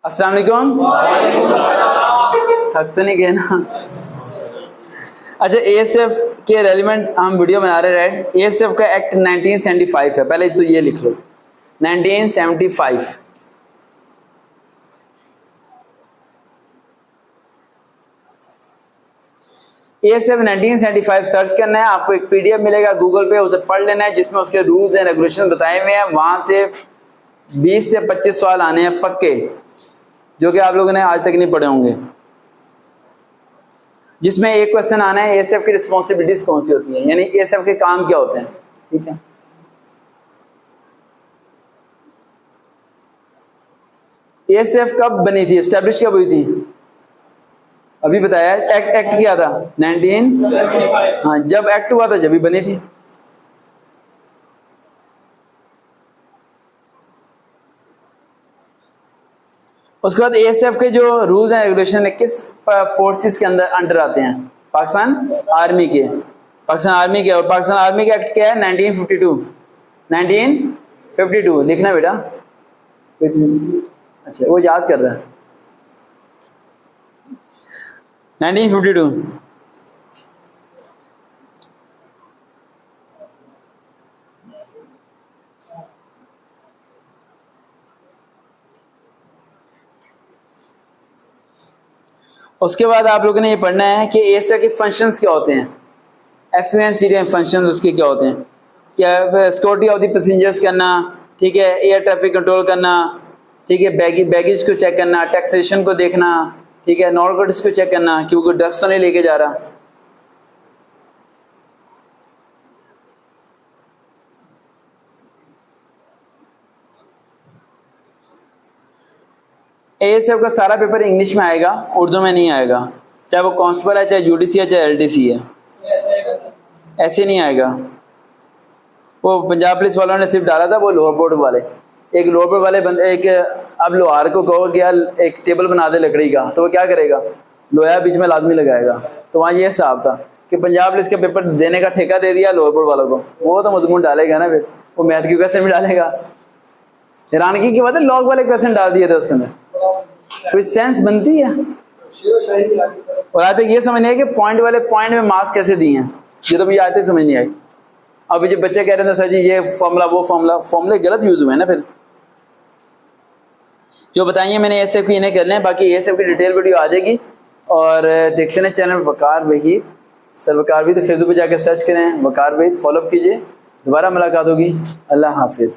अस्सलाम वालेकुम। थक तो नहीं गए ना? अच्छा, एएसएफ के रेलिवेंट हम वीडियो बना रहे हैं। राइट, एएसएफ का एक्ट 1975 है, पहले तो ये लिख लो 1975। एएसएफ 1975 सर्च करना है, आपको एक पीडीएफ मिलेगा गूगल पे, उसे पढ़ लेना है जिसमें उसके रूल्स एंड रेगुलेशन बताए हुए हैं। वहां से 20 से 25 सवाल आने हैं पक्के, जो कि आप लोगों ने आज तक नहीं पढ़े होंगे। जिसमें एक क्वेश्चन आना है, एएसएफ की रिस्पॉन्सिबिलिटीज कौन सी होती है, यानी एएसएफ के काम क्या होते हैं। ठीक है, एएसएफ कब बनी थी, एस्टेब्लिश कब हुई थी? अभी बताया, एक्ट क्या था 19, हाँ जब एक्ट हुआ था जब ही बनी थी। उसके बाद एएसएफ के जो रूल्स एंड रेगुलेशन है किस फोर्सेस के अंडर आते हैं? पाकिस्तान आर्मी के। पाकिस्तान आर्मी के, और पाकिस्तान आर्मी का एक्ट क्या है? 1952 लिखना बेटा। अच्छा, वो याद कर रहा है 1952। उसके बाद आप लोगों ने ये पढ़ना है कि एएसएफ के फंक्शंस क्या होते हैं, एफयूएनसीडी फंक्शंस उसके क्या होते हैं। क्या सिक्योरिटी ऑफ द पैसेंजर्स करना, ठीक है, एयर ट्रैफिक कंट्रोल करना, ठीक है, बैगेज को चेक करना, टैक्सेशन को देखना, ठीक है, नारकोटिक्स को चेक करना कि वो कोई ड्रग्स तो नहीं लेके जा रहा। एएसएफ का सारा पेपर इंग्लिश में आएगा, उर्दू में नहीं आएगा, चाहे वो कांस्टेबल है, चाहे यूडीसी है, चाहे एलडीसी है। ऐसे नहीं आएगा। वो पंजाब पुलिस वालों ने सिर्फ डाला था, वो लोअर बोर्ड वाले, एक लोअर बोर्ड वाले बंदे, एक अब लोहार को कहो कि यार एक टेबल बना दे लकड़ी का, तो वो क्या करेगा? लोहा बीच में लाजमी लगाएगा। तो वहाँ ये हिसाब था कि पंजाब पुलिस का पेपर देने का ठेका दे दिया लोअर बोर्ड वालों को, वो तो मजमून डालेगा ना, फिर वो मैथ की क्वेश्चन भी डालेगा। हैरानगी की बात है, लॉग वाले क्वेश्चन डाल दिए थे उसके अंदर, कोई सेंस बनती है? और आज तक ये समझ नहीं है कि पॉइंट वाले पॉइंट में मार्क्स कैसे दिए हैं, ये तो मुझे आज तक समझ नहीं आई। अब जो बच्चे कह रहे थे सर जी ये फॉर्मूला वो फॉर्मूले गलत यूज हुए ना, फिर जो बताइए मैंने एएसएफ की इन्हें करने हैं। बाकी एएसएफ की डिटेल वीडियो आ जाएगी। और देखते हैं चैनल वकार वहीद, सर वकार वहीद, फेसबुक पे जाकर सर्च करें वकार वहीद, फॉलो कीजिए। दोबारा मुलाकात होगी। अल्लाह हाफिज।